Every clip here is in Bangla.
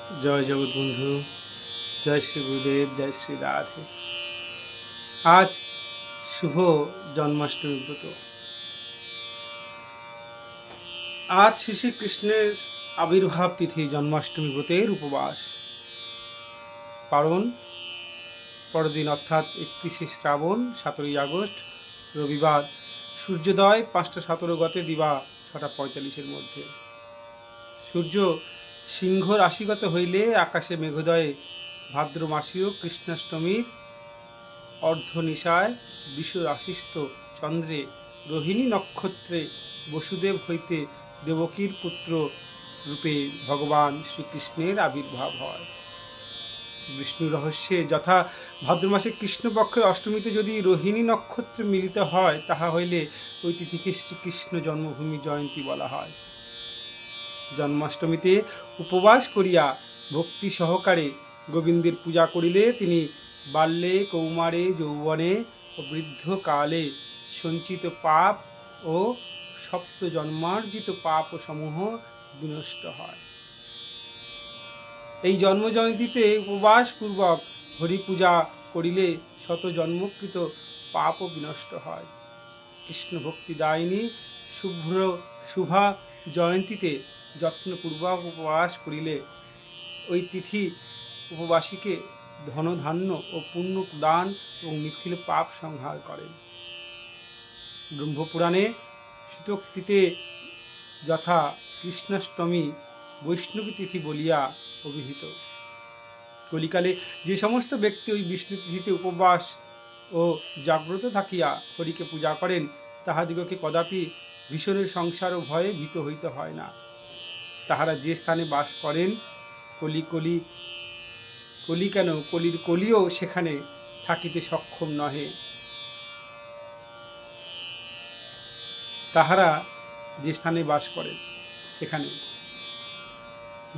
জয় জগৎবন্ধু, জয় শ্রী গুরুদেব, জয় শ্রী রাধে। আজ শুভ জন্মাষ্টমী ব্রত। আজ শ্রীকৃষ্ণের আবির্ভাব তিথি, জন্মাষ্টমী ব্রতের উপবাস পালন পরদিন অর্থাৎ 31শে শ্রাবণ 17ই আগস্ট রবিবার, সূর্যোদয় 5টা 17 গতে, দিবা 6টা 45-এর মধ্যে। সূর্য সিংহ রাশিগত হইলে আকাশে মেঘোদয়ে ভাদ্র মাসীয় কৃষ্ণাষ্টমীর অর্ধনিশায় বিষ রাশিস্থ চন্দ্রে রোহিণী নক্ষত্রে বসুদেব হইতে দেবকীর পুত্র রূপে ভগবান শ্রীকৃষ্ণের আবির্ভাব হয়। বিষ্ণু রহস্যে যথা ভাদ্র মাসে কৃষ্ণপক্ষের অষ্টমীতে যদি রোহিণী নক্ষত্রে মিলিত হয়, তাহা হইলে ওই তিথিকে শ্রীকৃষ্ণ জন্মভূমি জয়ন্তী বলা হয়। জন্মাষ্টমীতে উপবাস করিয়া ভক্তি সহকারে গোবিন্দের পূজা করিলে তিনি বাল্যে, কৌমারে, যৌবনে ও বৃদ্ধকালে সঞ্চিত পাপ ও সপ্ত জন্মার্জিত পাপ ও সমূহ বিনষ্ট হয়। এই জন্মজয়ন্তীতে উপবাসপূর্বক হরি পূজা করিলে শত জন্মকৃত পাপও বিনষ্ট হয়। কৃষ্ণ ভক্তিদায়িনী শুভা জয়ন্তীতে যত্নপূর্বক উপবাস করিলে ওই তিথি উপবাসীকে ধনধান্য ও পুণ্য প্রদান এবং নিখিল পাপ সংহার করেন। ব্রহ্মপুরাণে সূতোক্তিতে যথা কৃষ্ণাষ্টমী বৈষ্ণবী তিথি বলিয়া অভিহিত। কলিকালে যে সমস্ত ব্যক্তি ওই বিষ্ণু তিথিতে উপবাস ও জাগ্রত থাকিয়া হরিকে পূজা করেন, তাহাদিগকে কদাপি ভীষণের সংসার ও ভয়ে ভীত হইতে হয় না। তাহারা যে স্থানে বাস করেন, কলির কলিও সেখানে থাকিতে সক্ষম নহে। তাহারা যে স্থানে বাস করেন সেখানে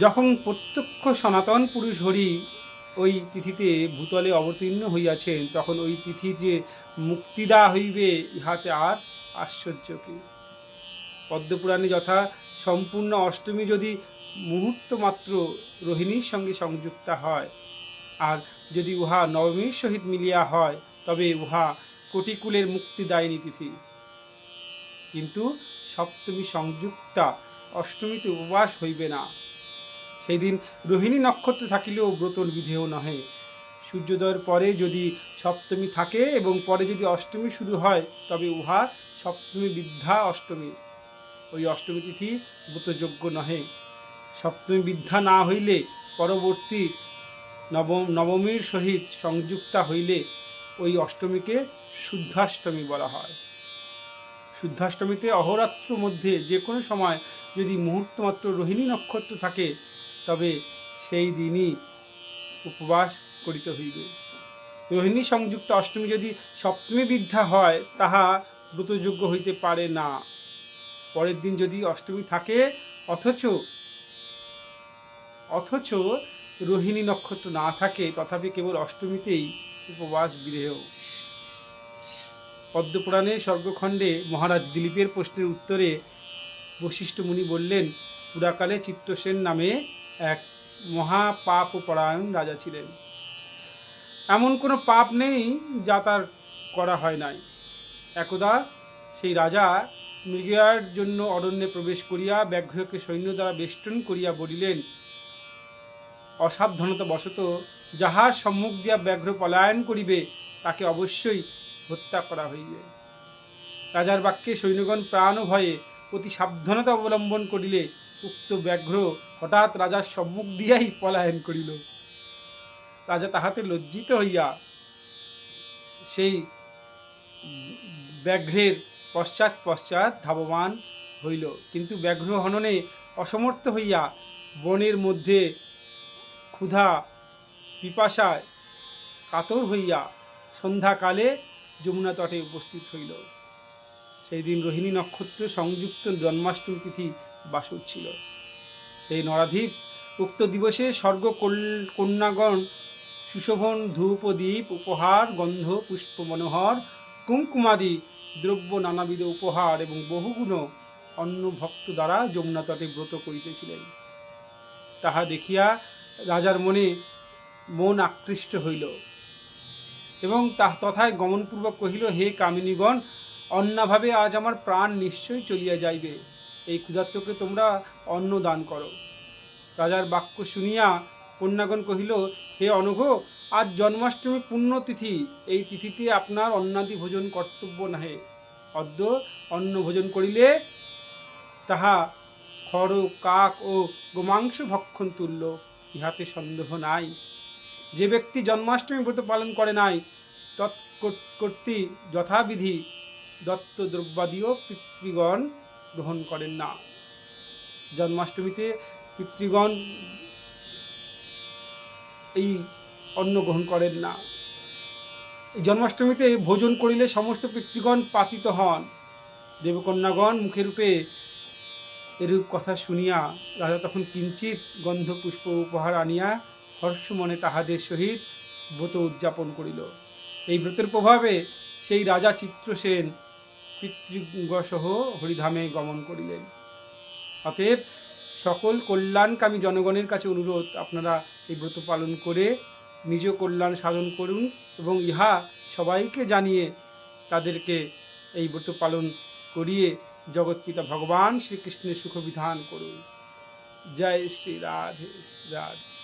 যখন প্রত্যক্ষ সনাতন পুরুষ হরি ওই তিথিতে ভূতলে অবতীর্ণ হইয়াছেন, তখন ওই তিথি যে মুক্তিদা হইবে, ইহাতে আর আশ্চর্য কি? পদ্মপুরাণে যথা সম্পূর্ণ অষ্টমী যদি মুহূর্ত মাত্র রোহিণীর সঙ্গে সংযুক্তা হয়, আর যদি উহা নবমীর সহিত মিলিয়া হয়, তবে উহা কোটিকুলের মুক্তিদায়িনী তিথি। কিন্তু সপ্তমী সংযুক্তা অষ্টমীতে উপবাস হইবে না। সেই দিন রোহিণী নক্ষত্র থাকিলেও ব্রতর বিধেয় নহে। সূর্যোদয়ের পরে যদি সপ্তমী থাকে এবং পরে যদি অষ্টমী শুরু হয়, তবে উহা সপ্তমী বিদ্যা অষ্টমী। ওই অষ্টমী তিথি ব্রতযোগ্য নহে। সপ্তমী বিদ্যা না হইলে পরবর্তী নবমীর সহিত সংযুক্তা হইলে ওই অষ্টমীকে শুদ্ধাষ্টমী বলা হয়। শুদ্ধাষ্টমীতে অহোরাত্র মধ্যে যে কোনো সময় যদি মুহূর্তমাত্র রোহিণী নক্ষত্র থাকে, তবে সেই দিনই উপবাস করিতে হইবে। রোহিণী সংযুক্ত অষ্টমী যদি সপ্তমী বিদ্যা হয়, তাহা ব্রতযোগ্য হইতে পারে না। পরের দিন যদি অষ্টমী থাকে অথচ রোহিণী নক্ষত্র না থাকে, তথাপি কেবল অষ্টমীতেই উপবাস বিধেয়। পদ্মপুরাণে স্বর্গখণ্ডে মহারাজ দিলীপের প্রশ্নের উত্তরে বশিষ্ঠ মুনি বললেন, পুরাকালে চিত্রসেন নামে এক মহাপাপ পরায়ণ রাজা ছিলেন। এমন কোনো পাপ নেই যা তার করা হয় নাই। একদা সেই রাজা মৃগয়ার জন্য অরণ্যে প্রবেশ করিয়া ব্যাঘ্রকে সৈন্য দ্বারা বেষ্টন করিয়া বলিলেন, অসাবধানতা বশত যাহার সম্মুখ দিয়া ব্যাঘ্র পলায়ন করিবে, তাকে অবশ্যই হত্যা করা হইবে। রাজার বাক্যে সৈন্যগণ প্রাণ ভয়ে অতি সাবধানতা অবলম্বন করিলে উক্ত ব্যাঘ্র হঠাৎ রাজার সম্মুখ দিয়াই পলায়ন করিল। রাজা তাহাতে লজ্জিত হইয়া সেই ব্যাঘ্রের পশ্চাৎ ধাবমান হইল, কিন্তু ব্যাঘ্র হননে অসমর্থ হইয়া বনের মধ্যে ক্ষুধা পিপাসায় কাতর হইয়া সন্ধ্যাকালে যমুনা তটে উপস্থিত হইল। সেই দিন রোহিণী নক্ষত্র সংযুক্ত জন্মাষ্টমী তিথি বাসর ছিল। এই নরাধীপ উক্ত দিবসে স্বর্গ কন্যাগণ সুশোভন ধূপ দ্বীপ উপহার, গন্ধ পুষ্প মনোহর, কুঙ্কুমাদি দ্রব্য নানাবিধ উপহার এবং বহুগুণ অন্ন ভক্ত দ্বারা যমুনা তটে ব্রত করিতেছিলেন। তাহা দেখিয়া রাজার মন আকৃষ্ট হইল এবং তথায় গমনপূর্বক কহিল, হে কামিনীগণ, অন্নাভাবে আজ আমার প্রাণ নিশ্চয়ই চলিয়া যাইবে, এই ক্ষুধার্তকে তোমরা অন্ন দান করো। রাজার বাক্য শুনিয়া কন্যাগণ কহিল, হে অনঘ, আজ জন্মাষ্টমী পুণ্যতিথি, এই তিথিতে আপনার অন্নাদি ভোজন কর্তব্য নাহে। অদ্য অন্ন ভোজন করিলে তাহা খড়, কাক ও গোমাংস ভক্ষণ তুল্য, ইহাতে সন্দেহ নাই। যে ব্যক্তি জন্মাষ্টমী ব্রত পালন করে নাই, তৎকর্তৃ যথাবিধি দত্ত দ্রব্যাদিও পিতৃগণ গ্রহণ করেন না। জন্মাষ্টমীতে পিতৃগণ এই অন্ন গ্রহণ করেন না। এই জন্মাষ্টমীতে ভোজন করিলে সমস্ত পিতৃগণ পাতিত হন। দেবকন্যাগণ মুখে রূপে এরূপ কথা শুনিয়া রাজা তখন কিঞ্চিত গন্ধপুষ্প উপহার আনিয়া হর্ষ মনে তাহাদের সহিত ব্রত উদযাপন করিল। এই ব্রতের প্রভাবে সেই রাজা চিত্রসেন পিতৃগসহ হরিধামে গমন করিলেন। অতএব সকল কল্যাণকামী জনগণের কাছে অনুরোধ, আপনারা এই ব্রত পালন করে নিজ কল্যাণ সাধন করুন এবং ইহা সবাইকে জানিয়ে তাদেরকে এই ব্রত পালন করিয়ে জগৎপিতা ভগবান শ্রীকৃষ্ণের সুখ বিধান করুন। জয় শ্রী রাধে রাধে।